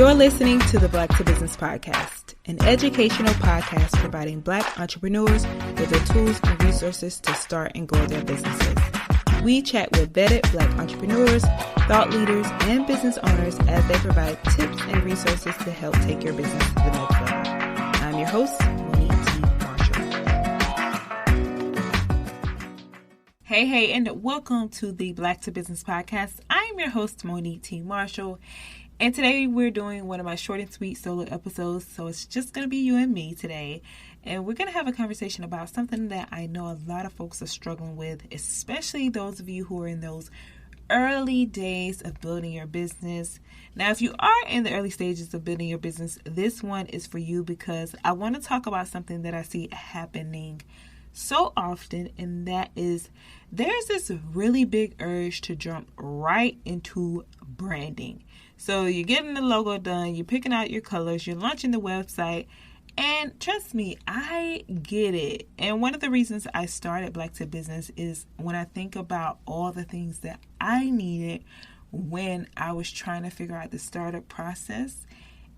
You're listening to the Black to Business Podcast, an educational podcast providing Black entrepreneurs with the tools and resources to start and grow their businesses. We chat with vetted Black entrepreneurs, thought leaders, and business owners as they provide tips and resources to help take your business to the next level. I'm your host, Monique Marshall. Hey, and welcome to the Black to Business Podcast. I'm your host, Monique T. Marshall. And today we're doing one of my short and sweet solo episodes, so it's just going to be you and me today. And we're going to have a conversation about something that I know a lot of folks are struggling with, especially those of you who are in those early days of building your business. Now, if you are in the early stages of building your business, this one is for you because I want to talk about something that I see happening so often, and that is there's this really big urge to jump right into branding. So you're getting the logo done, you're picking out your colors, you're launching the website, and trust me, I get it. And one of the reasons I started Black to Business is when I think about all the things that I needed when I was trying to figure out the startup process,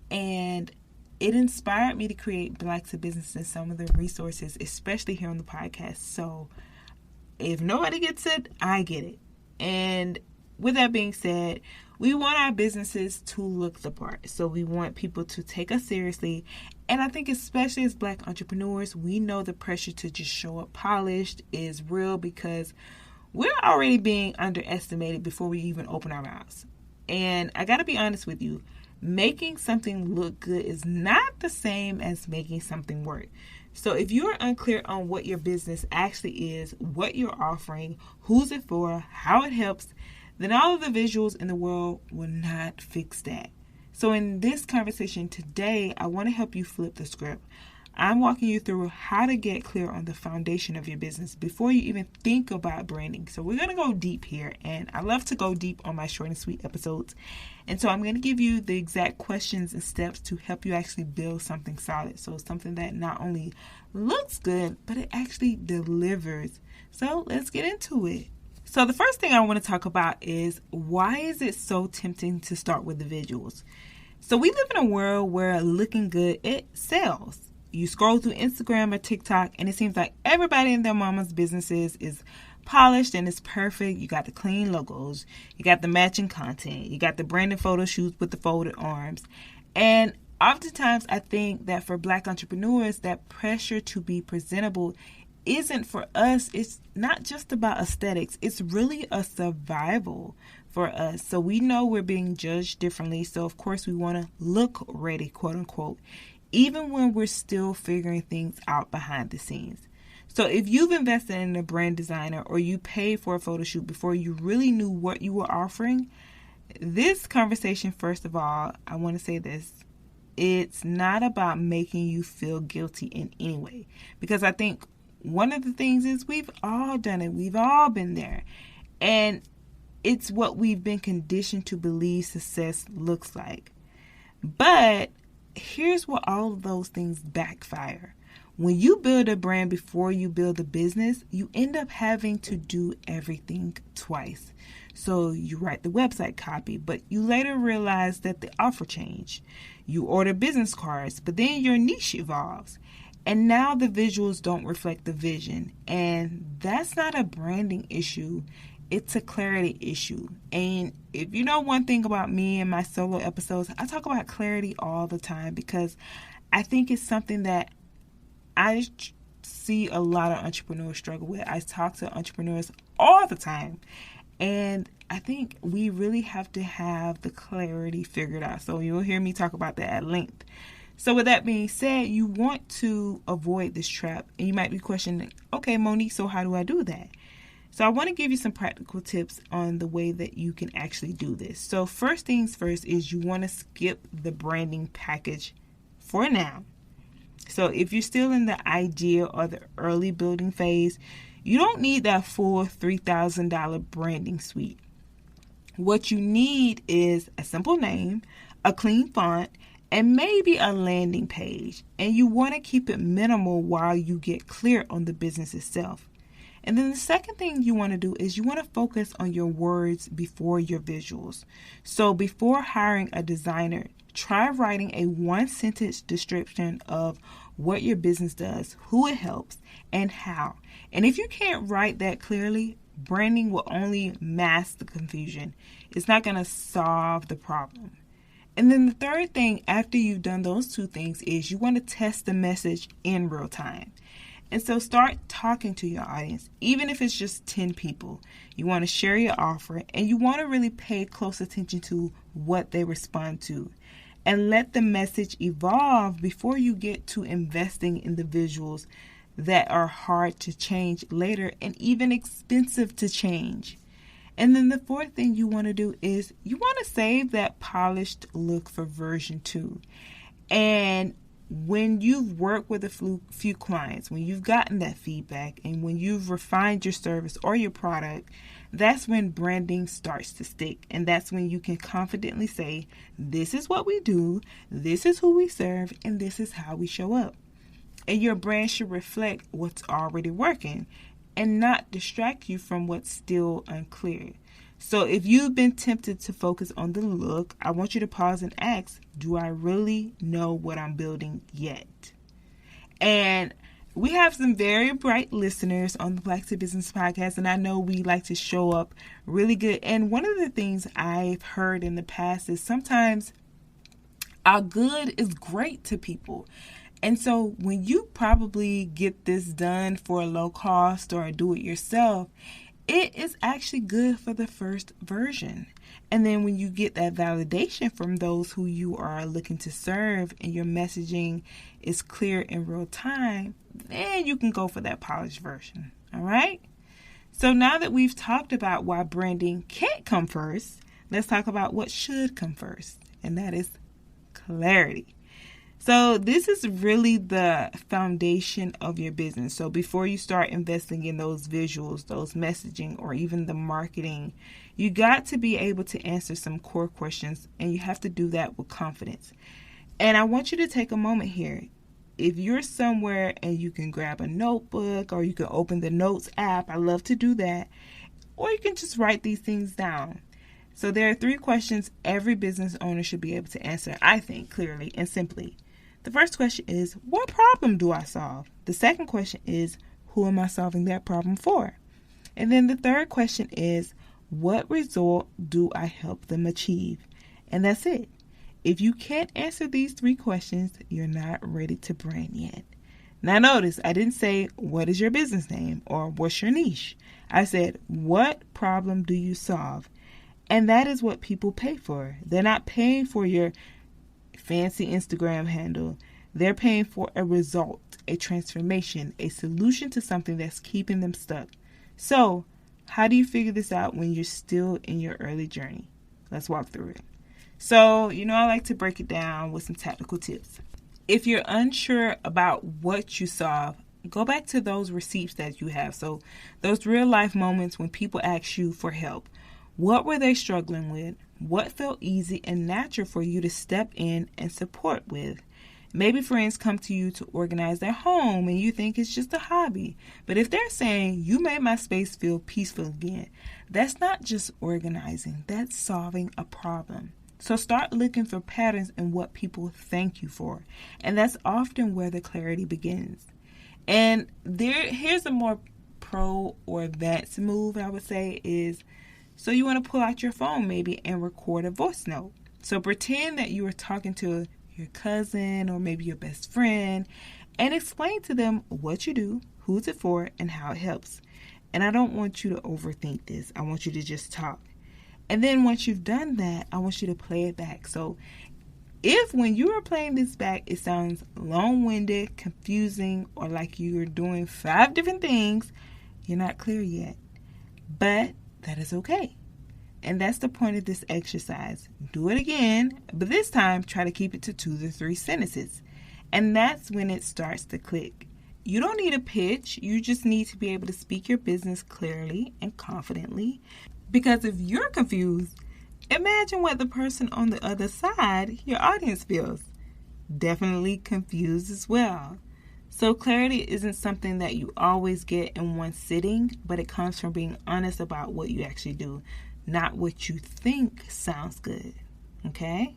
and it inspired me to create Black to Business and some of the resources, especially here on the podcast. So if nobody gets it, I get it. And with that being said, we want our businesses to look the part. So we want people to take us seriously. And I think especially as Black entrepreneurs, we know the pressure to just show up polished is real because we're already being underestimated before we even open our mouths. And I got to be honest with you, making something look good is not the same as making something work. So if you're unclear on what your business actually is, what you're offering, who's it for, how it helps, then all of the visuals in the world will not fix that. So in this conversation today, I want to help you flip the script. I'm walking you through how to get clear on the foundation of your business before you even think about branding. So we're going to go deep here, and I love to go deep on my short and sweet episodes. And so I'm going to give you the exact questions and steps to help you actually build something solid. So something that not only looks good, but it actually delivers. So let's get into it. So the first thing I want to talk about is why is it so tempting to start with the visuals? So we live in a world where looking good, it sells. You scroll through Instagram or TikTok and it seems like everybody in their mama's businesses is polished and it's perfect. You got the clean logos, you got the matching content, you got the branded photo shoots with the folded arms. And oftentimes I think that for Black entrepreneurs, that pressure to be presentable isn't for us. It's not just about aesthetics. It's really a survival for us. So we know we're being judged differently. So of course we want to look ready, quote unquote, even when we're still figuring things out behind the scenes. So if you've invested in a brand designer or you paid for a photo shoot before you really knew what you were offering, this conversation, first of all, I want to say this. It's not about making you feel guilty in any way, because I think one of the things is we've all done it. We've all been there. And it's what we've been conditioned to believe success looks like. But here's where all of those things backfire. When you build a brand before you build a business, you end up having to do everything twice. So you write the website copy, but you later realize that the offer changed. You order business cards, but then your niche evolves. And now the visuals don't reflect the vision. And that's not a branding issue. It's a clarity issue. And if you know one thing about me and my solo episodes, I talk about clarity all the time because I think it's something that I see a lot of entrepreneurs struggle with. I talk to entrepreneurs all the time. And I think we really have to have the clarity figured out. So you'll hear me talk about that at length. So with that being said, you want to avoid this trap. And you might be questioning, okay, Monique, so how do I do that? So I want to give you some practical tips on the way that you can actually do this. So first things first is you want to skip the branding package for now. So if you're still in the idea or the early building phase, you don't need that full $3,000 branding suite. What you need is a simple name, a clean font, and maybe a landing page. And you want to keep it minimal while you get clear on the business itself. And then the second thing you want to do is you want to focus on your words before your visuals. So before hiring a designer, try writing a one-sentence description of what your business does, who it helps, and how. And if you can't write that clearly, branding will only mask the confusion. It's not going to solve the problem. And then the third thing after you've done those two things is you want to test the message in real time. And so start talking to your audience, even if it's just 10 people. You want to share your offer and you want to really pay close attention to what they respond to. And let the message evolve before you get to investing in the visuals that are hard to change later and even expensive to change. And then the fourth thing you want to do is you want to save that polished look for version 2. And when you've worked with a few clients, when you've gotten that feedback, and when you've refined your service or your product, that's when branding starts to stick. And that's when you can confidently say, this is what we do, this is who we serve, and this is how we show up. And your brand should reflect what's already working and not distract you from what's still unclear. So if you've been tempted to focus on the look, I want you to pause and ask, do I really know what I'm building yet? And we have some very bright listeners on the Black to Business podcast, and I know we like to show up really good. And one of the things I've heard in the past is sometimes our good is great to people. And so when you probably get this done for a low cost or do it yourself, it is actually good for the first version. And then when you get that validation from those who you are looking to serve and your messaging is clear in real time, then you can go for that polished version. All right? So now that we've talked about why branding can't come first, let's talk about what should come first. And that is clarity. So this is really the foundation of your business. So before you start investing in those visuals, those messaging, or even the marketing, you got to be able to answer some core questions, and you have to do that with confidence. And I want you to take a moment here. If you're somewhere and you can grab a notebook or you can open the notes app, I love to do that, or you can just write these things down. So there are 3 questions every business owner should be able to answer, I think, clearly and simply. The first question is, what problem do I solve? The second question is, who am I solving that problem for? And then the third question is, what result do I help them achieve? And that's it. If you can't answer these 3 questions, you're not ready to brand yet. Now notice, I didn't say, what is your business name or what's your niche? I said, what problem do you solve? And that is what people pay for. They're not paying for your fancy Instagram handle. They're paying for a result, a transformation, a solution to something that's keeping them stuck. So, how do you figure this out when you're still in your early journey? Let's walk through it. So, I like to break it down with some tactical tips. If you're unsure about what you solve, go back to those receipts that you have. So, those real life moments when people ask you for help. What were they struggling with? What felt easy and natural for you to step in and support with? Maybe friends come to you to organize their home and you think it's just a hobby. But if they're saying, you made my space feel peaceful again, that's not just organizing, that's solving a problem. So start looking for patterns in what people thank you for. And that's often where the clarity begins. And here's a more pro or advanced move, I would say, is so you want to pull out your phone maybe and record a voice note. So pretend that you are talking to your cousin or maybe your best friend and explain to them what you do, who's it for, and how it helps. And I don't want you to overthink this. I want you to just talk. And then once you've done that, I want you to play it back. So if when you are playing this back, it sounds long-winded, confusing, or like you're doing 5 different things, you're not clear yet. But that is okay. And that's the point of this exercise. Do it again, but this time try to keep it to 2 to 3 sentences. And that's when it starts to click. You don't need a pitch. You just need to be able to speak your business clearly and confidently. Because if you're confused, imagine what the person on the other side, your audience, feels. Definitely confused as well. So clarity isn't something that you always get in one sitting, but it comes from being honest about what you actually do, not what you think sounds good. Okay?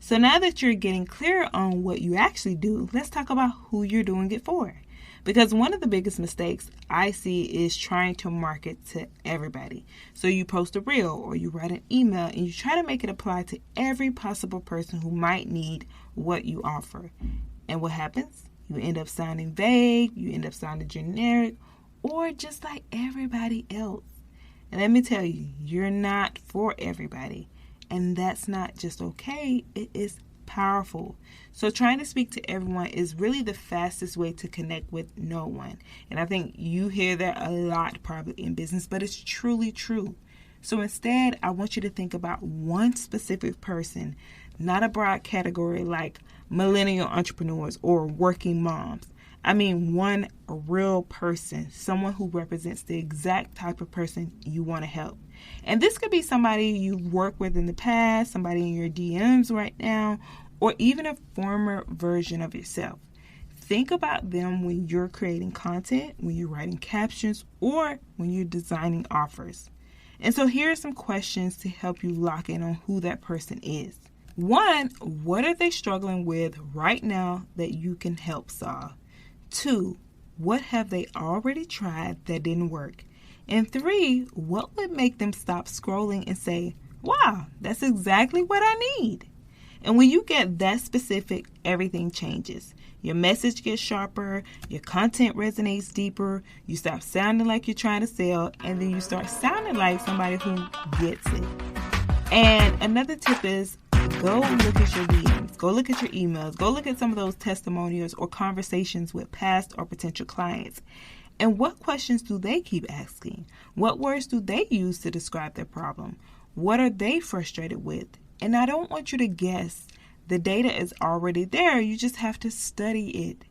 So now that you're getting clear on what you actually do, let's talk about who you're doing it for. Because one of the biggest mistakes I see is trying to market to everybody. So you post a reel or you write an email and you try to make it apply to every possible person who might need what you offer. And what happens? You end up sounding vague, you end up sounding generic, or just like everybody else. And let me tell you, you're not for everybody. And that's not just okay, it is powerful. So trying to speak to everyone is really the fastest way to connect with no one. And I think you hear that a lot probably in business, but it's truly true. So instead, I want you to think about one specific person, not a broad category like millennial entrepreneurs or working moms. I mean one real person, someone who represents the exact type of person you want to help. And this could be somebody you've worked with in the past, somebody in your DMs right now, or even a former version of yourself. Think about them when you're creating content, when you're writing captions, or when you're designing offers. And so here are some questions to help you lock in on who that person is. 1, what are they struggling with right now that you can help solve? 2, what have they already tried that didn't work? And 3, what would make them stop scrolling and say, wow, that's exactly what I need? And when you get that specific, everything changes. Your message gets sharper, your content resonates deeper, you stop sounding like you're trying to sell, and then you start sounding like somebody who gets it. And another tip is go look at your DMs, go look at your emails, go look at some of those testimonials or conversations with past or potential clients. And what questions do they keep asking? What words do they use to describe their problem? What are they frustrated with? And I don't want you to guess. The data is already there. You just have to study it.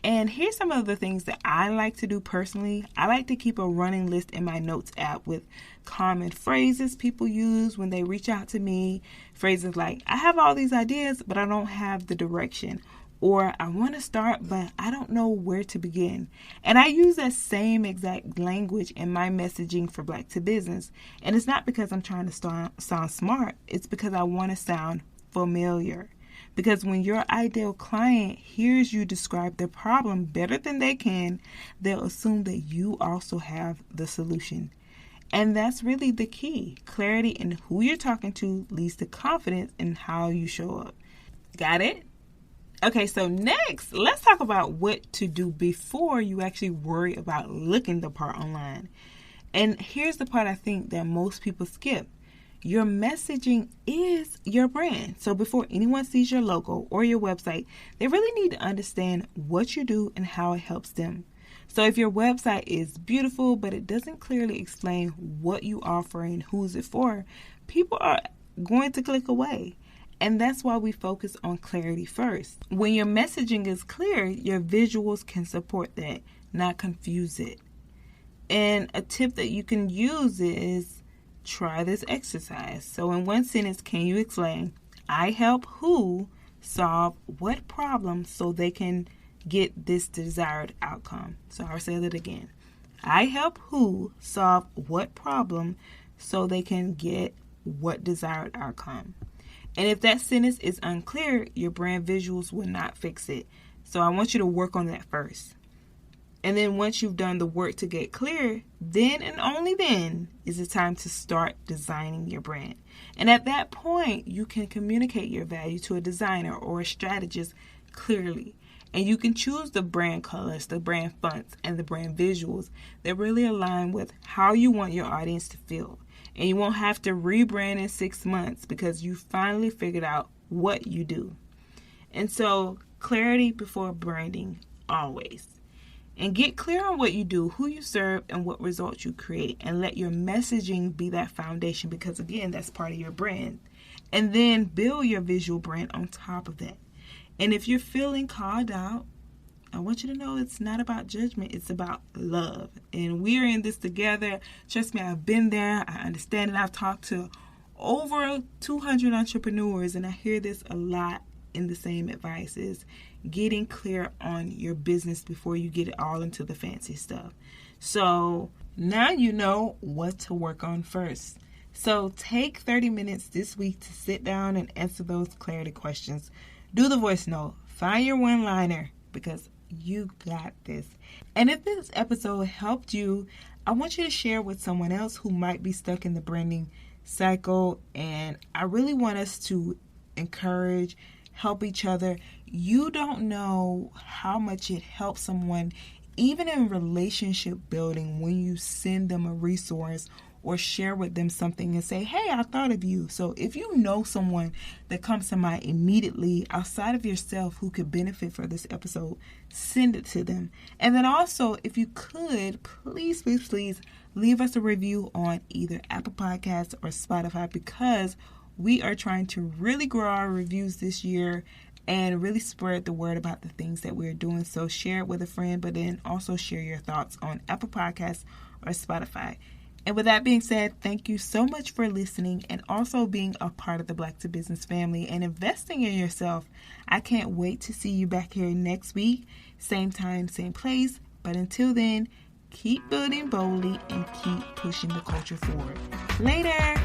And here's some of the things that I like to do personally. I like to keep a running list in my notes app with common phrases people use when they reach out to me. Phrases like, I have all these ideas, but I don't have the direction. Or I want to start, but I don't know where to begin. And I use that same exact language in my messaging for Black to Business. And it's not because I'm trying to sound smart. It's because I want to sound familiar. Because when your ideal client hears you describe their problem better than they can, they'll assume that you also have the solution. And that's really the key. Clarity in who you're talking to leads to confidence in how you show up. Got it? Okay, so next, let's talk about what to do before you actually worry about looking the part online. And here's the part I think that most people skip. Your messaging is your brand. So before anyone sees your logo or your website, they really need to understand what you do and how it helps them. So if your website is beautiful, but it doesn't clearly explain what you offer and who's it for, people are going to click away. And that's why we focus on clarity first. When your messaging is clear, your visuals can support that, not confuse it. And a tip that you can use is try this exercise. So in one sentence, can you explain, I help who solve what problem so they can get this desired outcome? So I'll say that again. I help who solve what problem so they can get what desired outcome. And if that sentence is unclear, your brand visuals will not fix it. So I want you to work on that first. And then once you've done the work to get clear, then and only then is it time to start designing your brand. And at that point, you can communicate your value to a designer or a strategist clearly. And you can choose the brand colors, the brand fonts, and the brand visuals that really align with how you want your audience to feel. And you won't have to rebrand in 6 months because you finally figured out what you do. And so clarity before branding, always. And get clear on what you do, who you serve, and what results you create. And let your messaging be that foundation because, again, that's part of your brand. And then build your visual brand on top of that. And if you're feeling called out, I want you to know it's not about judgment. It's about love. And we're in this together. Trust me, I've been there. I understand it. I've talked to over 200 entrepreneurs, and I hear this a lot in the same advice is getting clear on your business before you get it all into the fancy stuff. So now you know what to work on first. So take 30 minutes this week to sit down and answer those clarity questions. Do the voice note. Find your one-liner because you got this. And if this episode helped you, I want you to share with someone else who might be stuck in the branding cycle. And I really want us to encourage, help each other. You don't know how much it helps someone, even in relationship building, when you send them a resource or share with them something and say, hey, I thought of you. So if you know someone that comes to mind immediately outside of yourself who could benefit from this episode, send it to them. And then also, if you could, please leave us a review on either Apple Podcasts or Spotify, because we are trying to really grow our reviews this year and really spread the word about the things that we're doing. So share it with a friend, but then also share your thoughts on Apple Podcasts or Spotify. And with that being said, thank you so much for listening and also being a part of the Black to Business family and investing in yourself. I can't wait to see you back here next week. Same time, same place. But until then, keep building boldly and keep pushing the culture forward. Later!